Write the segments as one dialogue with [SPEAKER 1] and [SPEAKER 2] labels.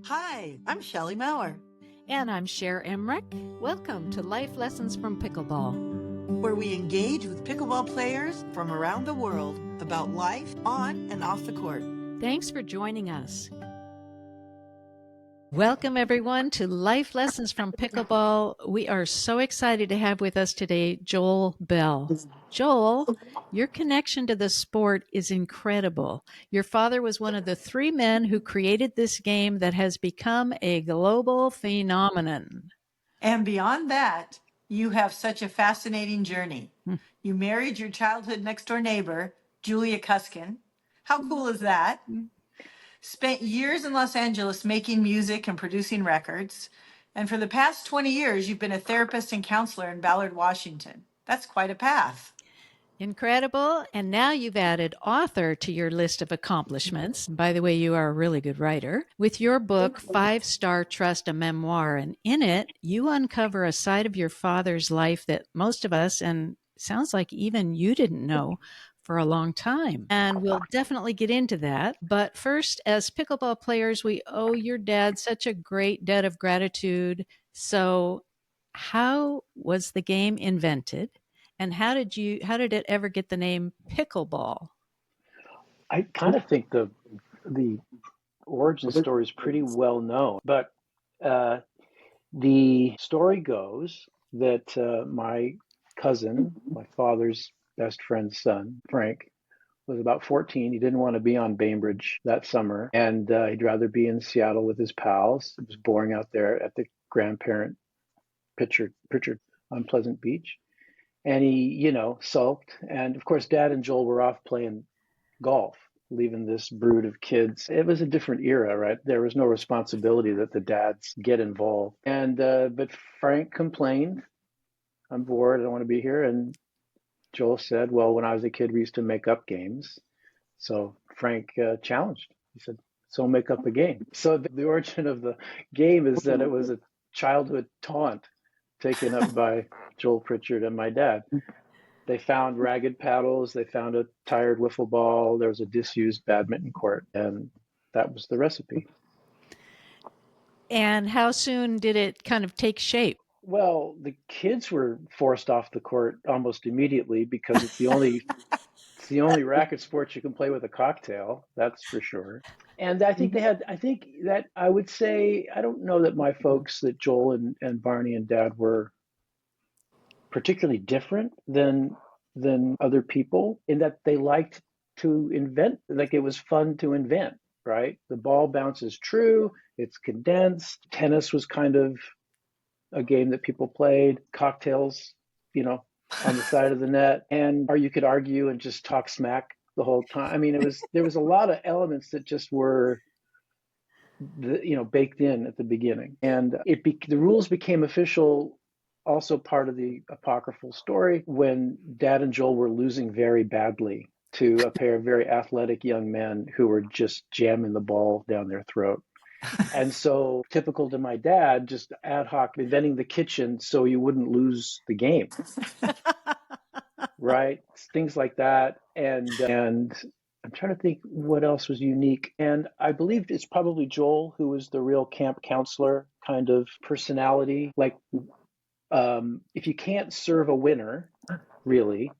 [SPEAKER 1] Hi, I'm Shelley Maurer,
[SPEAKER 2] And I'm Cher Emmerich. Welcome to Life Lessons from Pickleball,
[SPEAKER 1] where we engage with pickleball players from around the world about life on and off the court.
[SPEAKER 2] Thanks for joining us. Welcome, everyone, to Life Lessons from Pickleball. We are so excited to have with us today Joel Bell. Joel, your connection to the sport is incredible. Your father was one of the three men who created this game that has become a global phenomenon.
[SPEAKER 1] And beyond that, you have such a fascinating journey. You married your childhood next door neighbor, Julia Cuskin. How cool is that? Spent years in Los Angeles making music and producing records. And for the past 20 years, you've been a therapist and counselor in Ballard, Washington. That's quite a path.
[SPEAKER 2] Incredible. And now you've added author to your list of accomplishments. By the way, you are a really good writer. With your book, 5-Star Trust, a Memoir. And in it, you uncover a side of your father's life that most of us, and sounds like even you didn't know for a long time. And we'll definitely get into that. But first, as pickleball players, we owe your dad such a great debt of gratitude. So, how was the game invented? And how did it ever get the name pickleball?
[SPEAKER 3] I kind of think the origin story is pretty well known, but the story goes that my cousin, my father's best friend's son, Frank, was about 14. He didn't want to be on Bainbridge that summer, and he'd rather be in Seattle with his pals. It was boring out there at the grandparent Pritchard on Pleasant Beach. And he, sulked. And of course, Dad and Joel were off playing golf, leaving this brood of kids. It was a different era, right? There was no responsibility that the dads get involved. And but Frank complained, "I'm bored. I don't want to be here." And Joel said, "Well, when I was a kid, we used to make up games." So Frank challenged. He said, "So make up a game." So the origin of the game is that it was a childhood taunt taken up by Joel Pritchard and my dad. They found ragged paddles, they found a tired wiffle ball, there was a disused badminton court, and that was the recipe.
[SPEAKER 2] And how soon did it kind of take shape?
[SPEAKER 3] Well, the kids were forced off the court almost immediately because it's the only racket sport you can play with a cocktail, that's for sure. And I think that I would say, I don't know that my folks, that Joel and Barney and Dad were particularly different than other people in that they liked to invent, like it was fun to invent, right? The ball bounces true, it's condensed. Tennis was kind of a game that people played, cocktails, on the side of the net, and or you could argue and just talk smack the whole time. I mean, there was a lot of elements that just were baked in at the beginning, and the rules became official, also part of the apocryphal story, when Dad and Joel were losing very badly to a pair of very athletic young men who were just jamming the ball down their throat. And so, typical to my dad, just ad hoc inventing the kitchen so you wouldn't lose the game, right? Things like that. And I'm trying to think what else was unique. And I believe it's probably Joel who was the real camp counselor kind of personality. Like, if you can't serve a winner, really,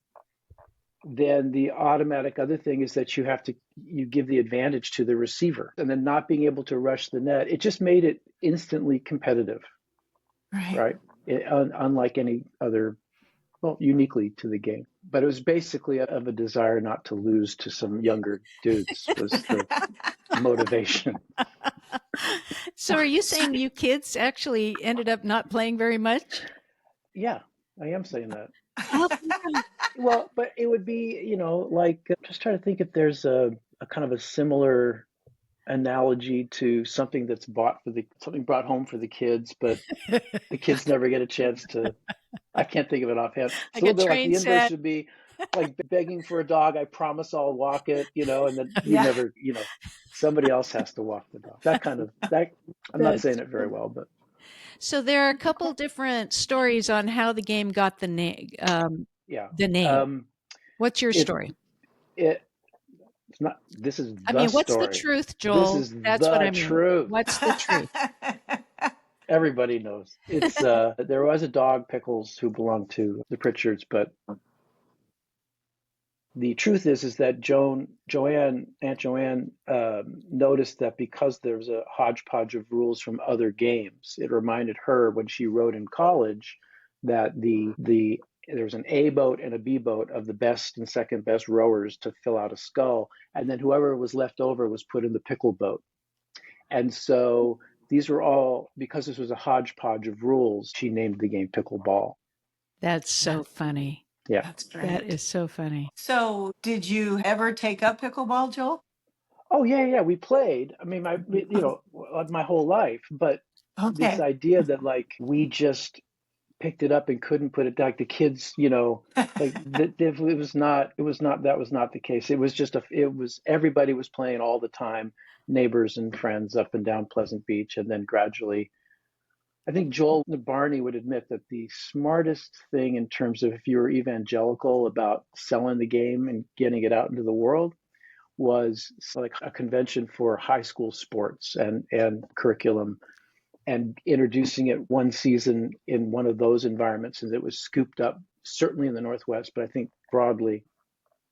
[SPEAKER 3] then the automatic other thing is that you give the advantage to the receiver, and then not being able to rush the net, it just made it instantly competitive, right? Unlike any other, well, uniquely to the game. But it was basically of a desire not to lose to some younger dudes was the motivation.
[SPEAKER 2] So are you saying you kids actually ended up not playing very much?
[SPEAKER 3] Yeah, I am saying that. Well, but it would be, like, just trying to think if there's a kind of a similar analogy to something that's something brought home for the kids, but the kids never get a chance to. I can't think of it offhand. It's a little bit like the inverse would be like begging for a dog. I promise I'll walk it, and then you never, somebody else has to walk the dog. I'm not saying it very well, but.
[SPEAKER 2] So there are a couple different stories on how the game got the name.
[SPEAKER 3] Yeah.
[SPEAKER 2] The name. What's your story?
[SPEAKER 3] not. This is
[SPEAKER 2] I
[SPEAKER 3] the
[SPEAKER 2] mean, what's the
[SPEAKER 3] story.
[SPEAKER 2] truth,
[SPEAKER 3] This
[SPEAKER 2] Joel?
[SPEAKER 3] is
[SPEAKER 2] That's what
[SPEAKER 3] the
[SPEAKER 2] I mean.
[SPEAKER 3] truth.
[SPEAKER 2] What's the truth?
[SPEAKER 3] Everybody knows. It's there was a dog, Pickles, who belonged to the Pritchards, but the truth is that Aunt Joanne, noticed that because there was a hodgepodge of rules from other games, it reminded her when she rowed in college that there was an A boat and a B boat of the best and second best rowers to fill out a scull, and then whoever was left over was put in the pickle boat. And so these were all, because this was a hodgepodge of rules, she named the game Pickleball.
[SPEAKER 2] That's so funny.
[SPEAKER 3] Yeah.
[SPEAKER 1] That's
[SPEAKER 2] That
[SPEAKER 1] great.
[SPEAKER 2] is so funny.
[SPEAKER 1] So, did you ever take up pickleball, Joel?
[SPEAKER 3] Oh yeah, yeah. We played. I mean, my whole life. But this
[SPEAKER 1] Okay.
[SPEAKER 3] idea that like we just picked it up and couldn't put it like the kids, like it was not. It was not. That was not the case. It was just a. It was everybody was playing all the time, neighbors and friends up and down Pleasant Beach, and then gradually I think Joel Barney would admit that the smartest thing in terms of if you were evangelical about selling the game and getting it out into the world was like a convention for high school sports and curriculum and introducing it one season in one of those environments. And it was scooped up, certainly in the Northwest, but I think broadly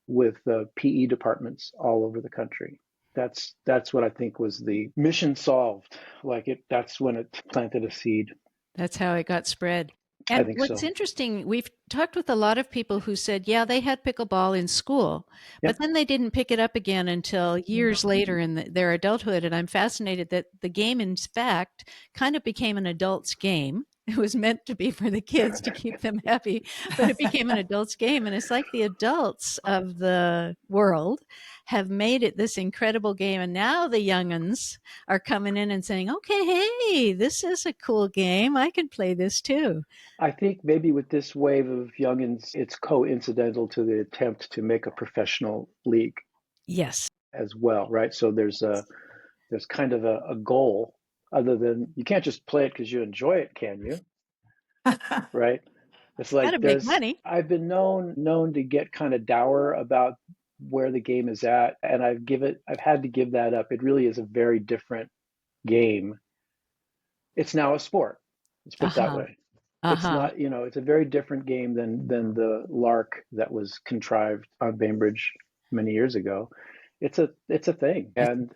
[SPEAKER 3] with PE departments all over the country. That's what I think was the mission solved. That's when it planted a seed.
[SPEAKER 2] That's how it got spread.
[SPEAKER 3] I
[SPEAKER 2] And
[SPEAKER 3] think
[SPEAKER 2] what's
[SPEAKER 3] so.
[SPEAKER 2] interesting, we've talked with a lot of people who said, yeah, they had pickleball in school,
[SPEAKER 3] Yeah.
[SPEAKER 2] but then they didn't pick it up again until years later in their adulthood. And I'm fascinated that the game, in fact, kind of became an adult's game. It was meant to be for the kids to keep them happy, but it became an adult's game. And it's like the adults of the world have made it this incredible game. And now the young'uns are coming in and saying, okay, hey, this is a cool game. I can play this too.
[SPEAKER 3] I think maybe with this wave of youngins, it's coincidental to the attempt to make a professional league
[SPEAKER 2] Yes.
[SPEAKER 3] as well, right? So there's kind of a goal other than you can't just play it because you enjoy it, can you? Right? It's
[SPEAKER 2] Got to
[SPEAKER 3] like
[SPEAKER 2] make money.
[SPEAKER 3] I've been known to get kind of dour about where the game is at, and I've had to give that up. It really is a very different game. It's now a sport. Let's put it that
[SPEAKER 2] Uh-huh.
[SPEAKER 3] way. It's
[SPEAKER 2] Uh-huh.
[SPEAKER 3] not, it's a very different game than the lark that was contrived on Bainbridge many years ago. It's a thing, and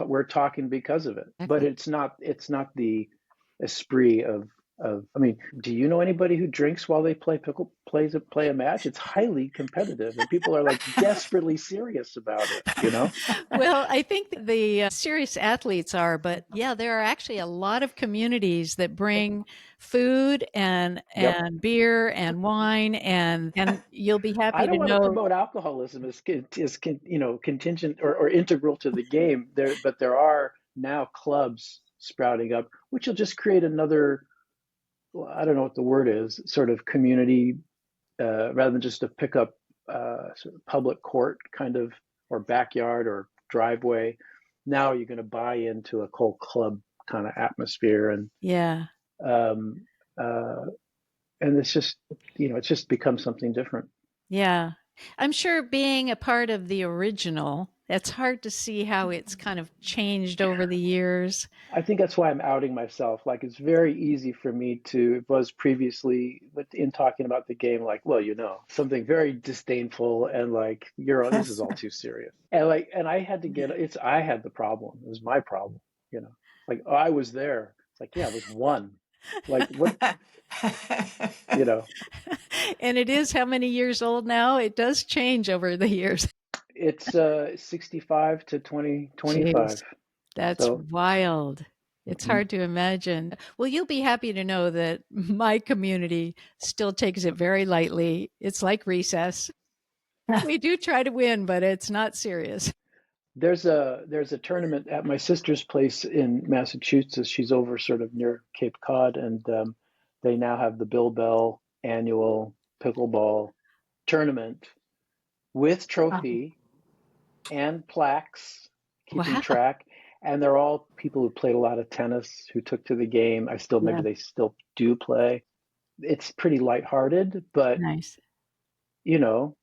[SPEAKER 3] we're talking because of it. But
[SPEAKER 2] Exactly.
[SPEAKER 3] it's not the esprit of. I mean, do you know anybody who drinks while they play a match? It's highly competitive, and people are like desperately serious about it.
[SPEAKER 2] Well, I think the serious athletes are, but yeah, there are actually a lot of communities that bring food and
[SPEAKER 3] Yep.
[SPEAKER 2] beer and wine and you'll be
[SPEAKER 3] I
[SPEAKER 2] happy
[SPEAKER 3] don't
[SPEAKER 2] to
[SPEAKER 3] want to
[SPEAKER 2] know.
[SPEAKER 3] promote alcoholism as contingent or integral to the game there, but there are now clubs sprouting up, which will just create another, well, I don't know what the word is, sort of community, rather than just a pickup sort of public court kind of, or backyard or driveway. Now you're going to buy into a whole club kind of atmosphere,
[SPEAKER 2] Yeah.
[SPEAKER 3] um, uh, and it's just become something different.
[SPEAKER 2] Yeah. I'm sure being a part of the original, it's hard to see how it's kind of changed over the years.
[SPEAKER 3] I think that's why I'm outing myself. Like it's very easy for me to, it was previously, but in talking about the game, like, well, something very disdainful and like, this is all too serious. And I had to I had the problem. It was my problem, you know, like, oh, I was there. It's like, yeah, it was one. Like what, you know,
[SPEAKER 2] And it is how many years old now? It does change over the years.
[SPEAKER 3] it's 65 to 2025.
[SPEAKER 2] Jeez, that's
[SPEAKER 3] So,
[SPEAKER 2] wild. It's
[SPEAKER 3] mhm.
[SPEAKER 2] hard to imagine. Well, you'll be happy to know that my community still takes it very lightly. It's like recess. We do try to win, but it's not serious.
[SPEAKER 3] There's a tournament at my sister's place in Massachusetts. She's over sort of near Cape Cod, and they now have the Bill Bell annual pickleball tournament with trophy and plaques, keeping
[SPEAKER 2] Wow.
[SPEAKER 3] track. And they're all people who played a lot of tennis who took to the game. Maybe
[SPEAKER 2] Yeah.
[SPEAKER 3] they still do play. It's pretty lighthearted, but
[SPEAKER 2] Nice.
[SPEAKER 3] you know,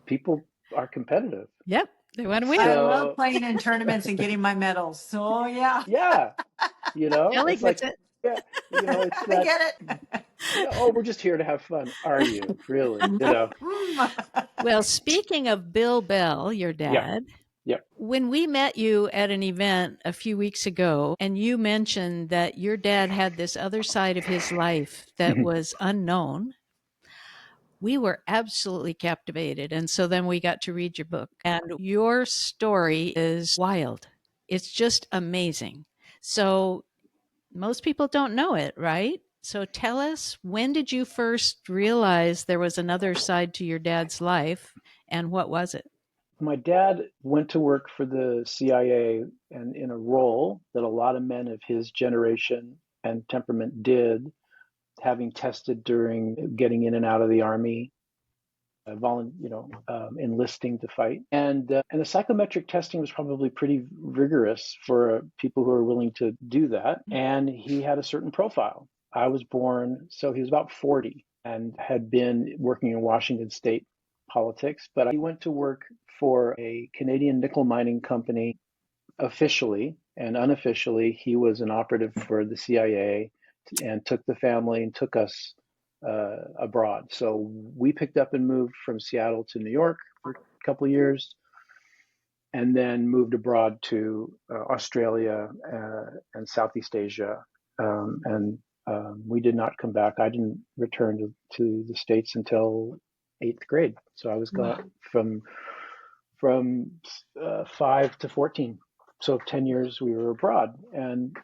[SPEAKER 3] people are competitive.
[SPEAKER 2] Yep. They want to win.
[SPEAKER 1] I love
[SPEAKER 3] So
[SPEAKER 1] playing in tournaments and getting my medals. So yeah,
[SPEAKER 3] yeah,
[SPEAKER 2] Kelly
[SPEAKER 3] it's
[SPEAKER 2] gets
[SPEAKER 3] like,
[SPEAKER 2] it.
[SPEAKER 3] yeah, it's
[SPEAKER 1] I
[SPEAKER 3] that,
[SPEAKER 1] get
[SPEAKER 3] oh, we're just here to have fun. Are you really?
[SPEAKER 1] it. Mm.
[SPEAKER 2] Well, speaking of Bill Bell, your
[SPEAKER 3] Yeah,
[SPEAKER 2] dad,
[SPEAKER 3] yeah.
[SPEAKER 2] when we met you at an event a few weeks ago, and you mentioned that your dad had this other side of his life that was unknown, we were absolutely captivated. And so then we got to read your book, and your story is wild. It's just amazing. So most people don't know it, right? So tell us, when did you first realize there was another side to your dad's life, and what was it?
[SPEAKER 3] My dad went to work for the CIA and in a role that a lot of men of his generation and temperament did, having tested during getting in and out of the army, enlisting to fight, and the psychometric testing was probably pretty rigorous for people who are willing to do that. And he had a certain profile. I was born, so he was about 40 and had been working in Washington State politics, but he went to work for a Canadian nickel mining company officially, and unofficially, he was an operative for the CIA and took the family and took us abroad. So we picked up and moved from Seattle to New York for a couple of years, and then moved abroad to Australia and Southeast Asia. And we did not come back. I didn't return to the States until eighth grade. So I was
[SPEAKER 2] Wow.
[SPEAKER 3] gone from 5 to 14. So 10 years we were abroad. And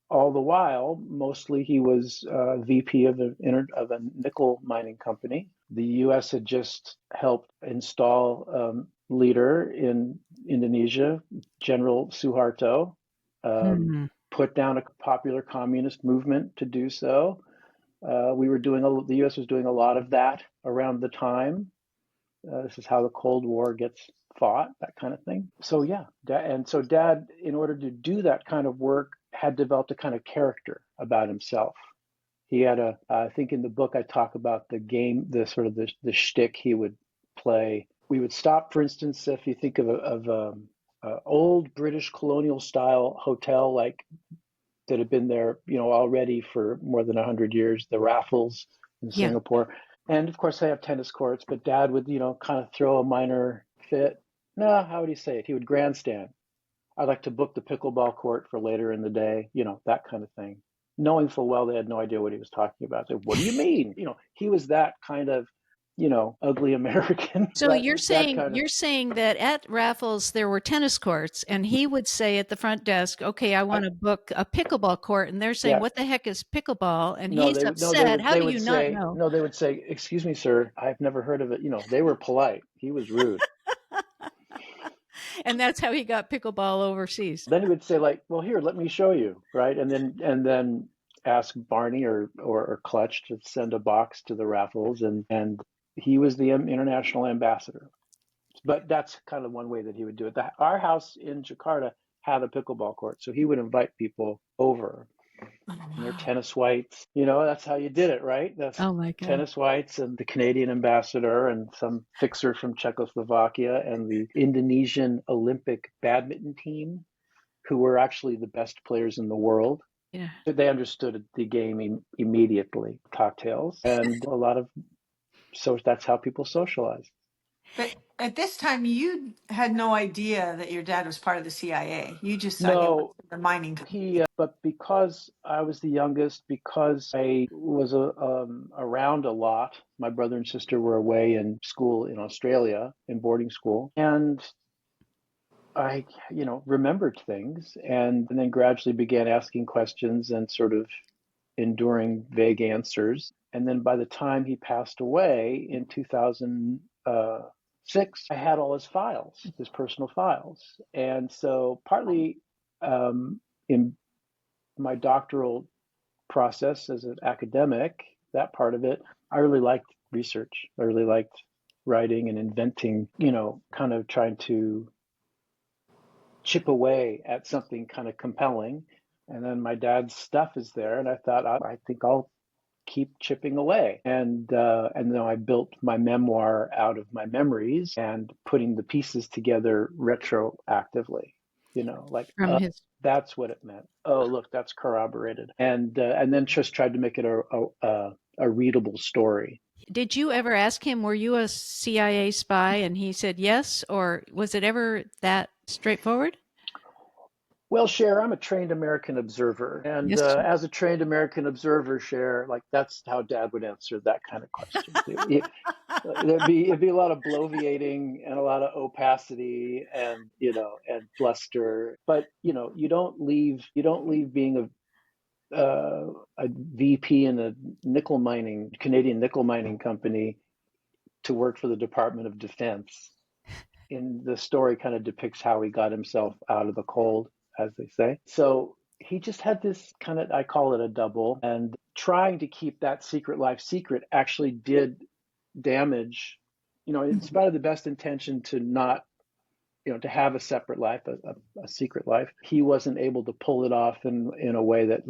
[SPEAKER 3] all the while, mostly he was VP of a nickel mining company. The U.S. had just helped install leader in Indonesia, General Suharto,
[SPEAKER 2] Hmm.
[SPEAKER 3] put down a popular communist movement to do so. The U.S. was doing a lot of that around the time. This is how the Cold War gets fought, that kind of thing. So yeah, and so Dad, in order to do that kind of work, had developed a kind of character about himself. He had I think in the book I talk about the game, the sort of the shtick he would play. We would stop, for instance, if you think of old British colonial style hotel like that had been there, already for more than 100 years, the Raffles in
[SPEAKER 2] Yeah.
[SPEAKER 3] Singapore. And of course, they have tennis courts, but Dad would, kind of throw a minor fit. No, how would he say it? He would grandstand. I'd like to book the pickleball court for later in the day, that kind of thing. Knowing full well they had no idea what he was talking about. So, what do you mean? He was that kind of, ugly American.
[SPEAKER 2] So
[SPEAKER 3] that
[SPEAKER 2] you're
[SPEAKER 3] that
[SPEAKER 2] saying
[SPEAKER 3] kind of
[SPEAKER 2] you're saying that at Raffles there were tennis courts, and he would say at the front desk, "Okay, I
[SPEAKER 3] I,
[SPEAKER 2] want to book a pickleball court," and they're saying,
[SPEAKER 3] yeah.
[SPEAKER 2] "What the heck is pickleball?" And
[SPEAKER 3] No,
[SPEAKER 2] he's
[SPEAKER 3] they would no, they
[SPEAKER 2] upset.
[SPEAKER 3] would
[SPEAKER 2] How
[SPEAKER 3] they
[SPEAKER 2] do
[SPEAKER 3] would
[SPEAKER 2] you not
[SPEAKER 3] say
[SPEAKER 2] know?
[SPEAKER 3] no, they would say, "Excuse me, sir, I've never heard of it." They were polite. He was rude.
[SPEAKER 2] And that's how he got pickleball overseas.
[SPEAKER 3] Then he would say like, "Well, here, let me show you," right? And then ask Barney or Clutch to send a box to the Raffles, and he was the international ambassador. But that's kind of one way that he would do it. Our house in Jakarta had a pickleball court, so he would invite people over
[SPEAKER 1] Oh,
[SPEAKER 3] in their
[SPEAKER 1] wow.
[SPEAKER 3] tennis whites. That's how you did it, right? That's
[SPEAKER 2] Oh my God.
[SPEAKER 3] tennis whites and the Canadian ambassador and some fixer from Czechoslovakia and the Indonesian Olympic badminton team, who were actually the best players in the world.
[SPEAKER 2] Yeah.
[SPEAKER 3] They understood the game immediately. Cocktails and a lot of so that's how people socialize.
[SPEAKER 1] But at this time, you had no idea that your dad was part of the CIA. You just thought he was
[SPEAKER 3] No,
[SPEAKER 1] the mining company.
[SPEAKER 3] but because I was the youngest, because I was around a lot, my brother and sister were away in school in Australia, in boarding school, and I, remembered things and then gradually began asking questions and sort of enduring vague answers. And then by the time he passed away in 2006, I had all his files, his personal files. And so partly in my doctoral process as an academic, that part of it, I really liked research. I really liked writing and inventing, kind of trying to chip away at something kind of compelling. And then my dad's stuff is there, and I thought, I think I'll keep chipping away. And then I built my memoir out of my memories and putting the pieces together retroactively, like,
[SPEAKER 2] From his
[SPEAKER 3] that's what it meant. Oh, look, that's corroborated. And then just tried to make it a readable story.
[SPEAKER 2] Did you ever ask him, were you a CIA spy? And he said yes, or was it ever that straightforward?
[SPEAKER 3] Well, Cher, I'm a trained American observer. And
[SPEAKER 2] Yes.
[SPEAKER 3] as a trained American observer, Cher, like that's how Dad would answer that kind of question. It'd be a lot of bloviating and a lot of opacity and bluster. But you don't leave being a VP in a Canadian nickel mining company to work for the Department of Defense. In the story, kind of depicts how he got himself out of the cold, as they say. So he just had this kind of, I call it a double, and trying to keep that secret life secret actually did damage, in spite of the best intention to not, to have a separate life, a secret life. He wasn't able to pull it off in a way that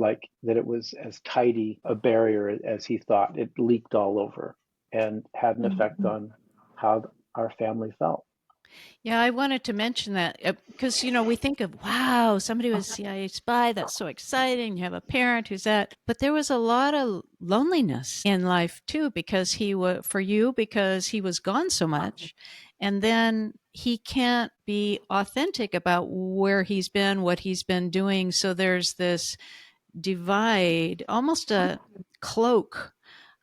[SPEAKER 3] it was as tidy a barrier as he thought. It leaked all over and had an effect on how our family felt.
[SPEAKER 2] Yeah, I wanted to mention that because, we think of, wow, somebody was a CIA spy. That's so exciting. You have a parent who's that. But there was a lot of loneliness in life, too, because for you, because he was gone so much. And then he can't be authentic about where he's been, what he's been doing. So there's this divide, almost a cloak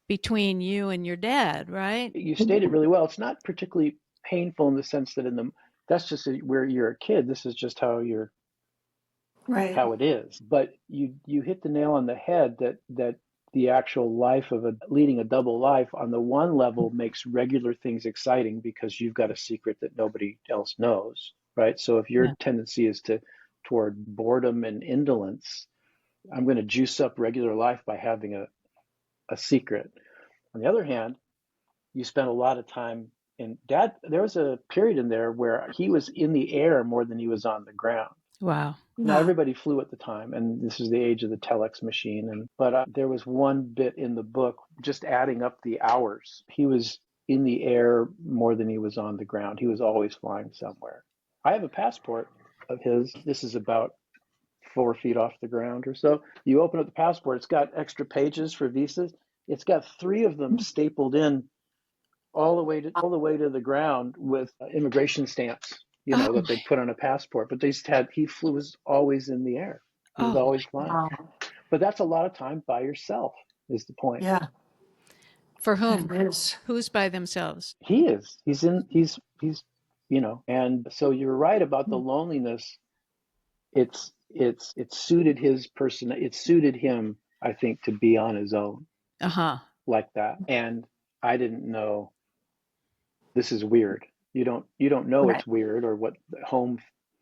[SPEAKER 2] between you and your dad, right?
[SPEAKER 3] You stated really well. It's not particularly painful in the sense that that's just where you're a kid. This is just
[SPEAKER 1] Right.
[SPEAKER 3] how it is. But you hit the nail on the head that the actual life of leading a double life on the one level makes regular things exciting because you've got a secret that nobody else knows, right? So if your
[SPEAKER 2] Yeah.
[SPEAKER 3] tendency is toward boredom and indolence, I'm going to juice up regular life by having a secret. On the other hand, you spent a lot of time in Dad. There was a period in there where he was in the air more than he was on the ground.
[SPEAKER 2] Wow.
[SPEAKER 3] Now everybody flew at the time, and this is the age of the telex machine. But there was one bit in the book just adding up the hours. He was in the air more than he was on the ground. He was always flying somewhere. I have a passport of his. This is about 4 feet off the ground or so. You open up the passport, it's got extra pages for visas. It's got 3 of them stapled in all the way to the ground with immigration stamps,
[SPEAKER 2] Oh,
[SPEAKER 3] that they put on a passport. But was always in the air. He was
[SPEAKER 2] oh,
[SPEAKER 3] always flying.
[SPEAKER 1] Wow.
[SPEAKER 3] But that's a lot of time by yourself, is the point.
[SPEAKER 1] Yeah,
[SPEAKER 2] for
[SPEAKER 1] it
[SPEAKER 2] whom?
[SPEAKER 1] is.
[SPEAKER 2] Who's by themselves?
[SPEAKER 3] He is. And so you're right about the loneliness. It suited his person. It suited him, I think, to be on his own
[SPEAKER 2] Uh-huh.
[SPEAKER 3] like that. And I didn't know. This is weird. You don't know
[SPEAKER 1] Right.
[SPEAKER 3] it's weird, or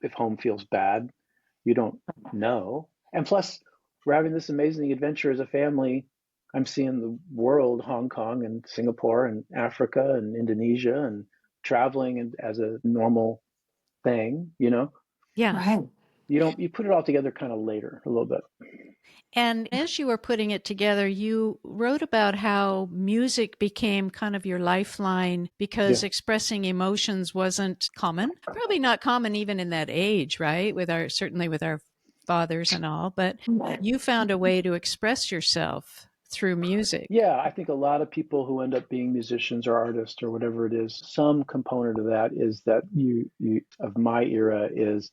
[SPEAKER 3] if home feels bad. You don't know. And plus, we're having this amazing adventure as a family. I'm seeing the world, Hong Kong and Singapore and Africa and Indonesia, and traveling as a normal thing.
[SPEAKER 2] Yeah.
[SPEAKER 1] Right.
[SPEAKER 3] You put it all together kind of later, a little bit.
[SPEAKER 2] And as you were putting it together, you wrote about how music became kind of your lifeline because
[SPEAKER 3] Yeah.
[SPEAKER 2] expressing emotions wasn't common. Probably not common even in that age, right? Certainly with our fathers and all, but
[SPEAKER 1] Right.
[SPEAKER 2] you found a way to express yourself through music.
[SPEAKER 3] Yeah, I think a lot of people who end up being musicians or artists or whatever it is, some component of that is that you of my era is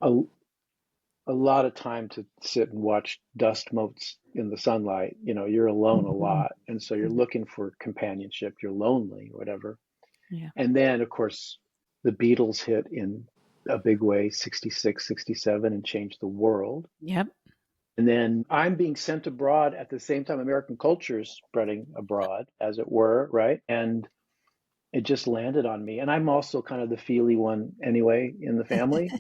[SPEAKER 3] a, a lot of time to sit and watch dust motes in the sunlight. You're alone a lot, and so you're looking for companionship. You're lonely, or whatever.
[SPEAKER 2] Yeah.
[SPEAKER 3] And then, of course, the Beatles hit in a big way, 66, 67, and changed the world.
[SPEAKER 2] Yep.
[SPEAKER 3] And then I'm being sent abroad at the same time American culture is spreading abroad, as it were, right? And it just landed on me. And I'm also kind of the feely one anyway in the family.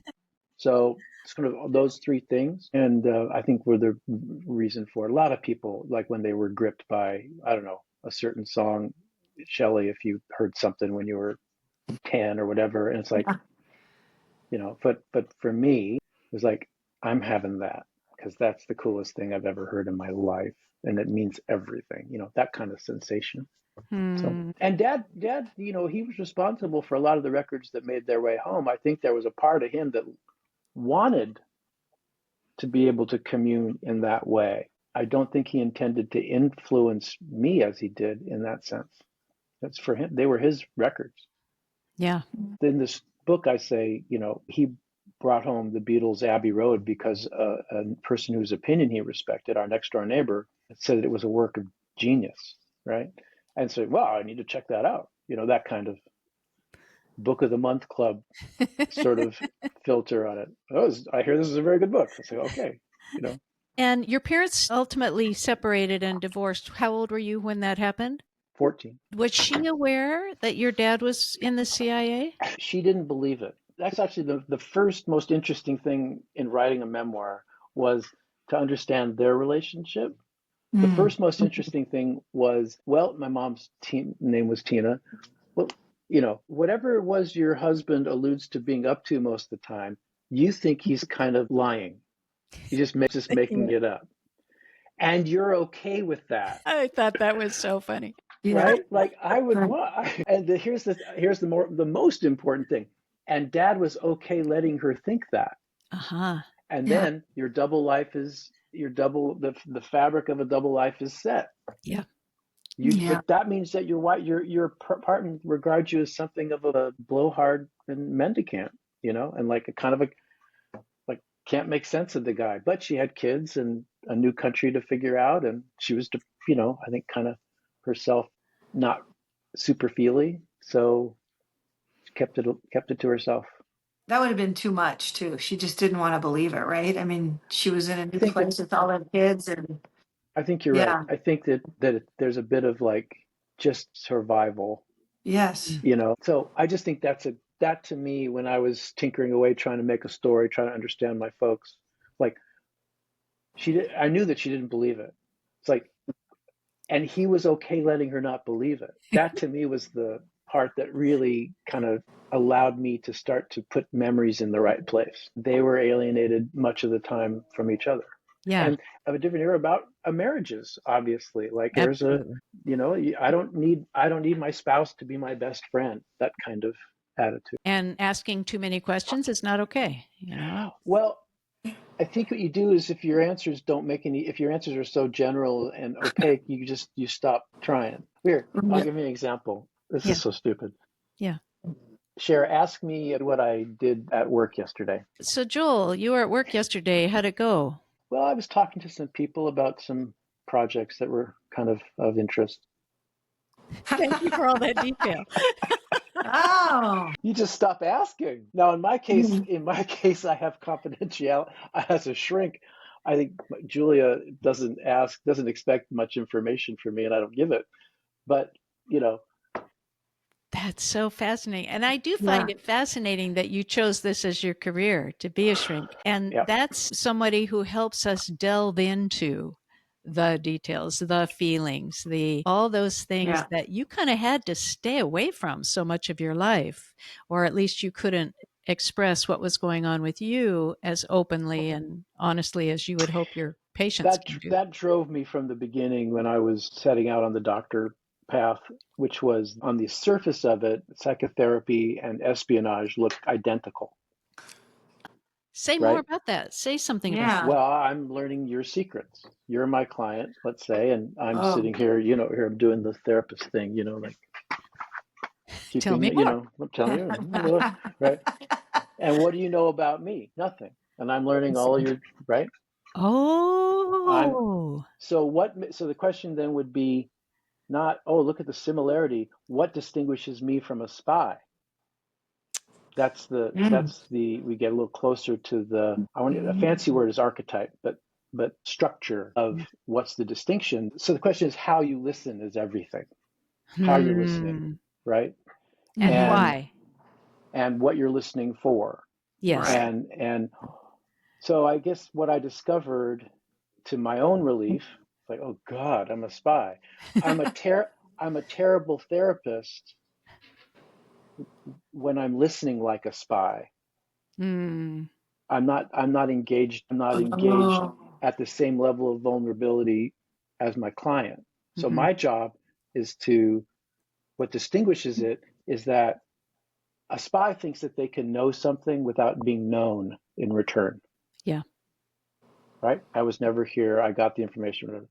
[SPEAKER 3] So it's kind of those 3 things. And I think were the reason for it. A lot of people, like when they were gripped by, I don't know, a certain song, Shelley, if you heard something when you were 10 or whatever, and it's like, but for me, it was like, I'm having that because that's the coolest thing I've ever heard in my life. And it means everything, that kind of sensation. So, and dad, he was responsible for a lot of the records that made their way home. I think there was a part of him that wanted to be able to commune in that way. I don't think he intended to influence me as he did in that sense. That's for him. They were his records.
[SPEAKER 2] Yeah.
[SPEAKER 3] In this book, I say, he brought home the Beatles' Abbey Road because a person whose opinion he respected, our next door neighbor, said that it was a work of genius, right? And so, well, I need to check that out. That kind of book of the month club sort of filter on it. I hear this is a very good book. I say, okay,
[SPEAKER 2] And your parents ultimately separated and divorced. How old were you when that happened?
[SPEAKER 3] 14.
[SPEAKER 2] Was she aware that your dad was in the CIA?
[SPEAKER 3] She didn't believe it. That's actually the first most interesting thing in writing a memoir, was to understand their relationship. The first most interesting thing was, well, my mom's name was Tina. Well, whatever it was your husband alludes to being up to most of the time, you think he's kind of lying. He's just making it up. And you're okay with that.
[SPEAKER 2] I thought that was so funny.
[SPEAKER 3] Right? Like I would, and here's the most important thing. And dad was okay letting her think that.
[SPEAKER 2] Uh-huh.
[SPEAKER 3] And then your double life is the fabric of a double life is set.
[SPEAKER 2] Yeah.
[SPEAKER 3] But that means that your partner regards you as something of a blowhard and mendicant, and like a kind of like can't make sense of the guy. But she had kids and a new country to figure out, and she was, I think kind of herself not super feely, so she kept it to herself.
[SPEAKER 1] That would have been too much too. She just didn't want to believe it, right? I mean, she was in a new place with all her kids, and
[SPEAKER 3] I think you're right. I think that there's a bit of like just survival.
[SPEAKER 1] Yes.
[SPEAKER 3] So I just think that to me, when I was tinkering away, trying to make a story, trying to understand my folks, like I knew that she didn't believe it. It's like, and he was okay letting her not believe it. That to me was the part that really kind of allowed me to start to put memories in the right place. They were alienated much of the time from each other.
[SPEAKER 2] Yeah.
[SPEAKER 3] And of a different era about marriages, obviously. Like
[SPEAKER 2] Absolutely.
[SPEAKER 3] I don't need my spouse to be my best friend. That kind of attitude.
[SPEAKER 2] And asking too many questions is not okay,
[SPEAKER 3] Well, I think what you do is if your answers are so general and opaque, you stop trying. Here, I'll give you an example. This is so stupid.
[SPEAKER 2] Yeah.
[SPEAKER 3] Cher, ask me what I did at work yesterday.
[SPEAKER 2] So Joel, you were at work yesterday. How'd it go?
[SPEAKER 3] Well, I was talking to some people about some projects that were kind of interest.
[SPEAKER 2] Thank you for all that detail.
[SPEAKER 1] Oh.
[SPEAKER 3] You just stop asking. Now, in my case, I have confidentiality. As a shrink, I think Julia doesn't expect much information from me, and I don't give it. But
[SPEAKER 2] That's so fascinating. And I do find it fascinating that you chose this as your career, to be a shrink. And that's somebody who helps us delve into the details, the feelings, all those things that you kind of had to stay away from so much of your life, or at least you couldn't express what was going on with you as openly and honestly as you would hope your patients can do.
[SPEAKER 3] That drove me from the beginning when I was setting out on the doctor path, which was, on the surface of it, psychotherapy and espionage look identical.
[SPEAKER 2] Say more about that. Say something about that.
[SPEAKER 3] Well, I'm learning your secrets. You're my client, let's say, and I'm sitting here, here I'm doing the therapist thing, like keeping,
[SPEAKER 2] tell me more.
[SPEAKER 3] I'm telling you, right? And what do you know about me? Nothing. And I'm learning all your, right?
[SPEAKER 2] Oh.
[SPEAKER 3] So the question then would be not, look at the similarity. What distinguishes me from a spy? We get a little closer to a fancy word is archetype, but structure of what's the distinction. So the question is how you listen is everything. How you're listening, right?
[SPEAKER 2] And why?
[SPEAKER 3] And what you're listening for.
[SPEAKER 2] Yes.
[SPEAKER 3] And so I guess what I discovered, to my own relief, like, oh God, I'm a spy. I'm a terrible therapist when I'm listening like a spy. I'm not engaged. I'm not engaged at the same level of vulnerability as my client. So my job is what distinguishes it is that a spy thinks that they can know something without being known in return.
[SPEAKER 2] Yeah.
[SPEAKER 3] Right? I was never here. I got the information.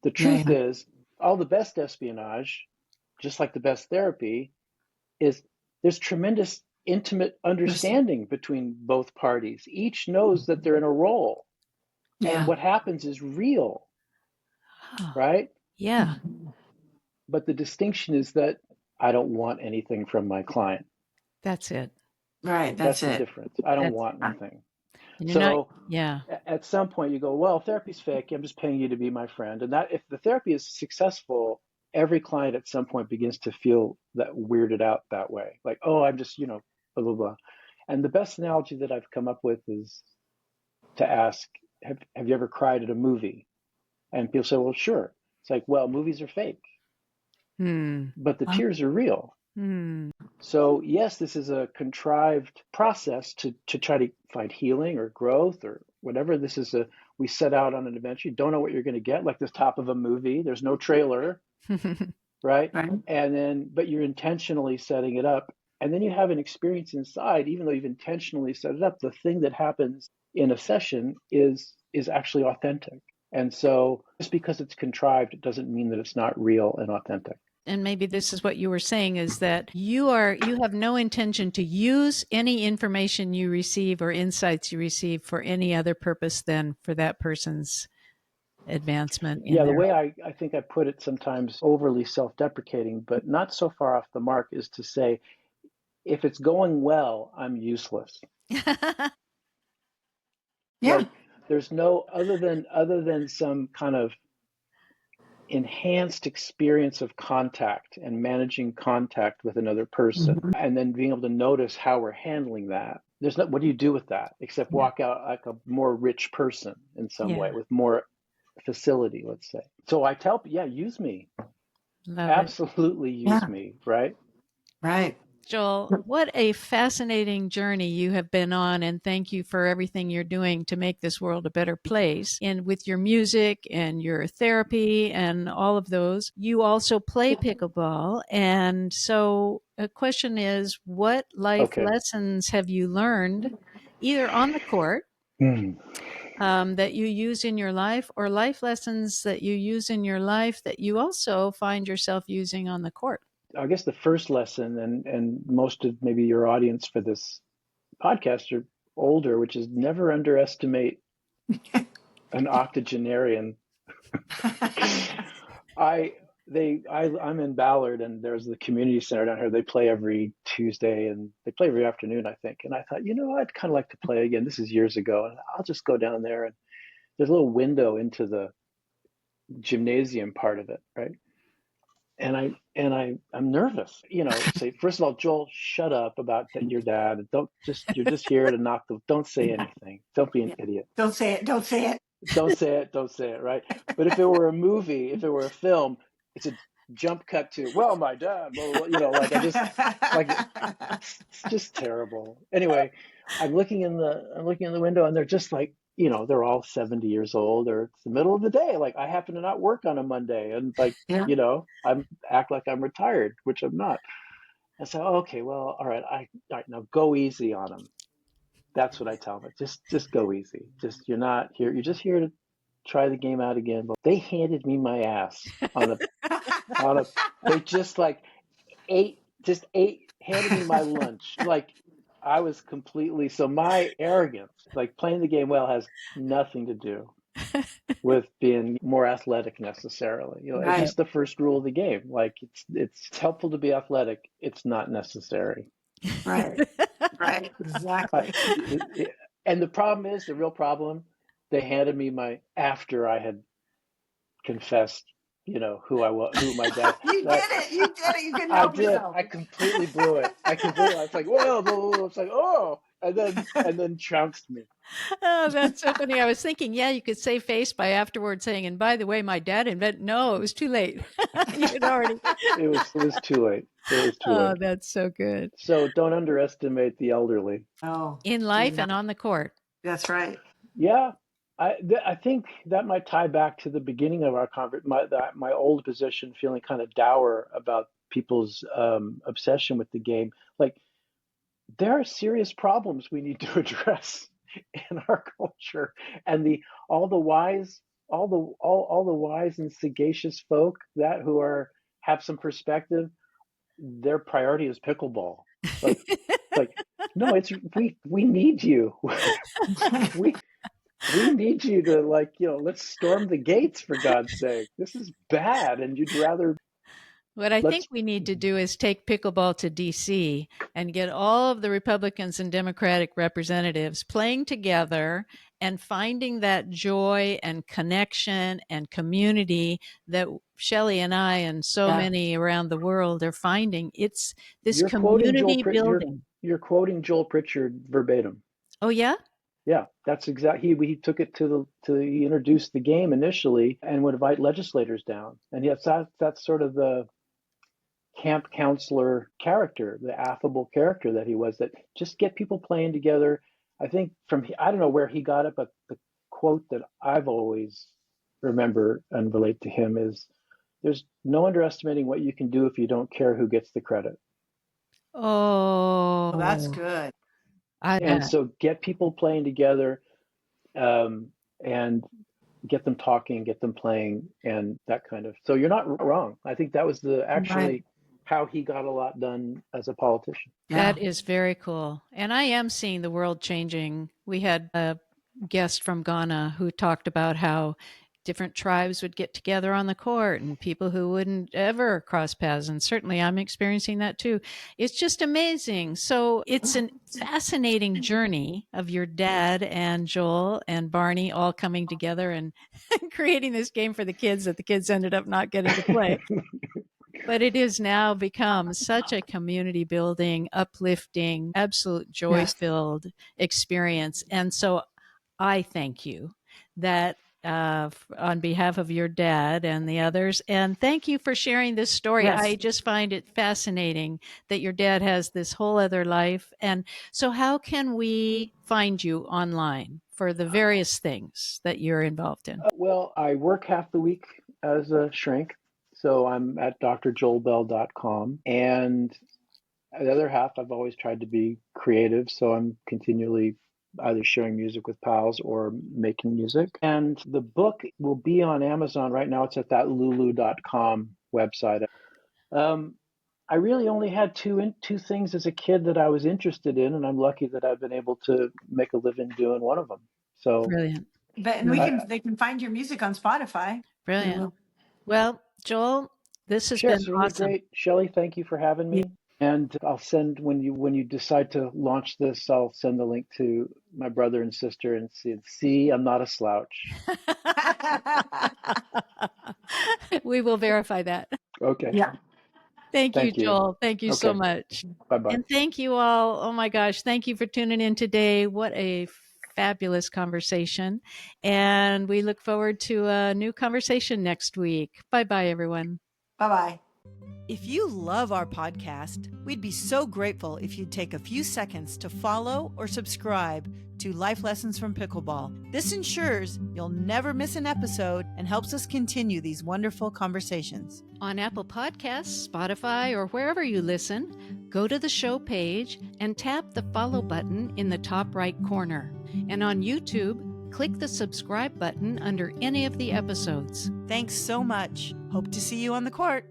[SPEAKER 3] The truth is, all the best espionage, just like the best therapy, is there's tremendous intimate understanding between both parties. Each knows that they're in a role. And what happens is real. Right?
[SPEAKER 2] Yeah.
[SPEAKER 3] But the distinction is that I don't want anything from my client.
[SPEAKER 2] That's it.
[SPEAKER 1] Right.
[SPEAKER 3] That's the difference. I don't want anything. So at some point you go, well, therapy's fake. I'm just paying you to be my friend. And that if the therapy is successful, every client at some point begins to feel that weirded out that way. Like, oh, I'm just, blah, blah, blah. And the best analogy that I've come up with is to ask, have you ever cried at a movie? And people say, well, sure. It's like, well, movies are fake. But the tears are real. So yes, this is a contrived process to try to find healing or growth or whatever. We set out on an adventure. You don't know what you're going to get, like the top of a movie. There's no trailer, right? But you're intentionally setting it up. And then you have an experience inside, even though you've intentionally set it up, the thing that happens in a session is actually authentic. And so just because it's contrived, it doesn't mean that it's not real and authentic.
[SPEAKER 2] And maybe this is what you were saying, is that you have no intention to use any information you receive or insights you receive for any other purpose than for that person's advancement.
[SPEAKER 3] The way I think I put it, sometimes overly self-deprecating, but not so far off the mark, is to say, if it's going well, I'm useless. Like, there's no other than some kind of enhanced experience of contact and managing contact with another person, and then being able to notice how we're handling that. What do you do with that except walk out like a more rich person in some way with more facility, let's say. So I tell people, use me. Absolutely use me, right?
[SPEAKER 1] Right.
[SPEAKER 2] Joel, what a fascinating journey you have been on, and thank you for everything you're doing to make this world a better place. And with your music and your therapy and all of those, you also play pickleball. And so a question is, what life lessons have you learned either on the court that you use in your life, or life lessons that you use in your life that you also find yourself using on the court?
[SPEAKER 3] I guess the first lesson, and most of maybe your audience for this podcast are older, which is never underestimate an octogenarian. I'm in Ballard, and there's the community center down here. They play every Tuesday, and they play every afternoon, I think. And I thought, I'd kind of like to play again. This is years ago, and I'll just go down there. And there's a little window into the gymnasium part of it, right? And I'm nervous, say, first of all, Joel, shut up about that, your dad. You're just here to don't say anything. Don't be an idiot.
[SPEAKER 1] Don't say it. Don't say it.
[SPEAKER 3] Don't say it. Don't say it. Right. But if it were a movie, if it were a film, it's a jump cut to, well, my dad, it's just terrible. Anyway, I'm looking in the window, and they're just like, they're all 70 years old, or it's the middle of the day. Like, I happen to not work on a Monday, and I'm act like I'm retired, which I'm not. And so, okay, well, all right, now go easy on them. That's what I tell them. Just go easy. You're not here. You're just here to try the game out again. But they handed me my ass they just handed me my lunch. Like, I was completely, so my arrogance, like playing the game well, has nothing to do with being more athletic necessarily. It's just the first rule of the game. Like, it's helpful to be athletic. It's not necessary.
[SPEAKER 1] Right. Exactly.
[SPEAKER 3] And the real problem, they handed me after I had confessed, who I was, who my dad.
[SPEAKER 1] You did it. You couldn't help yourself.
[SPEAKER 3] I completely blew it. I was like, whoa, blah, blah, blah. It's like, oh, and then trounced me.
[SPEAKER 2] Oh, that's so funny. I was thinking, you could save face by afterwards saying, and by the way, my dad invented. No, it was too late. You had already.
[SPEAKER 3] It was too late.
[SPEAKER 2] Oh, that's so good.
[SPEAKER 3] So don't underestimate the elderly.
[SPEAKER 1] Oh,
[SPEAKER 2] in life and on the court.
[SPEAKER 1] That's right.
[SPEAKER 3] Yeah. I think that might tie back to the beginning of our conversation, my old position, feeling kind of dour about people's obsession with the game. Like, there are serious problems we need to address in our culture, and the all the wise, all the wise and sagacious folk that who are have some perspective, their priority is pickleball. Like, like no, it's we need you. we we need you to, like, let's storm the gates, for God's sake. This is bad, and you'd rather
[SPEAKER 2] What I think
[SPEAKER 3] let's.
[SPEAKER 2] we need to do is take pickleball to DC and get all of the Republicans and Democratic representatives playing together and finding that joy and connection and community that Shelley and I and so
[SPEAKER 1] Yeah.
[SPEAKER 2] many around the world are finding. It's this
[SPEAKER 3] You're quoting
[SPEAKER 2] community building.
[SPEAKER 3] you're quoting Joel Pritchard verbatim.
[SPEAKER 2] Oh, yeah?
[SPEAKER 3] Yeah, that's exactly. He took it he introduced the game initially and would invite legislators down, and yes, that's sort of the camp counselor character, the affable character that he was, that just get people playing together. I think I don't know where he got it, but the quote that I've always remember and relate to him is, there's no underestimating what you can do if you don't care who gets the credit.
[SPEAKER 1] Well, that's
[SPEAKER 2] Oh,
[SPEAKER 1] good.
[SPEAKER 2] I
[SPEAKER 3] And
[SPEAKER 2] bet.
[SPEAKER 3] so get people playing together, and get them talking, get them playing, and that kind of. So you're not wrong. I think that was
[SPEAKER 1] Right.
[SPEAKER 3] actually how he got a lot done as a politician.
[SPEAKER 2] That
[SPEAKER 1] Yeah.
[SPEAKER 2] is very cool. And I am seeing the world changing. We had a guest from Ghana who talked about how different tribes would get together on the court and people who wouldn't ever cross paths. And certainly I'm experiencing that too. It's just amazing. So it's a fascinating journey of your dad and Joel and Barney all coming together and creating this game for the kids that the kids ended up not getting to play. But it has now become such a community building, uplifting, absolute joy
[SPEAKER 1] Yes.
[SPEAKER 2] filled experience. And so I thank you that on behalf of your dad and the others. And thank you for sharing this story. I
[SPEAKER 1] Yes.
[SPEAKER 2] just find it fascinating that your dad has this whole other life. And so, how can we find you online for the various things that you're involved in?
[SPEAKER 3] Well, I work half the week as a shrink, so I'm at drjoelbell.com, and the other half, I've always tried to be creative, so I'm continually either sharing music with pals or making music. And the book will be on Amazon right now. It's at that lulu.com website. I really only had two things as a kid that I was interested in, and I'm lucky that I've been able to make a living doing one of them. So,
[SPEAKER 2] Brilliant.
[SPEAKER 1] But and
[SPEAKER 2] Brilliant.
[SPEAKER 3] I,
[SPEAKER 1] they can find your music on Spotify.
[SPEAKER 2] Brilliant. Well, Joel, this has
[SPEAKER 3] sure,
[SPEAKER 2] been
[SPEAKER 3] it's really
[SPEAKER 2] awesome.
[SPEAKER 3] great. Shelley, thank you for having me. And I'll send, when you decide to launch this, I'll send the link to my brother and sister, and see, I'm not a slouch.
[SPEAKER 2] We will verify that.
[SPEAKER 3] Okay,
[SPEAKER 1] Yeah.
[SPEAKER 2] Thank you,
[SPEAKER 3] thank you.
[SPEAKER 2] Joel. Thank you so
[SPEAKER 3] Okay,
[SPEAKER 2] much.
[SPEAKER 3] bye bye.
[SPEAKER 2] And thank you all. Oh my gosh. Thank you for tuning in today. What a fabulous conversation. And we look forward to a new conversation next week. Bye bye, everyone.
[SPEAKER 1] Bye-bye.
[SPEAKER 4] If you love our podcast, we'd be so grateful if you'd take a few seconds to follow or subscribe to Life Lessons from Pickleball. This ensures you'll never miss an episode and helps us continue these wonderful conversations.
[SPEAKER 2] On Apple Podcasts, Spotify, or wherever you listen, go to the show page and tap the follow button in the top right corner. And on YouTube, click the subscribe button under any of the episodes.
[SPEAKER 4] Thanks so much. Hope to see you on the court.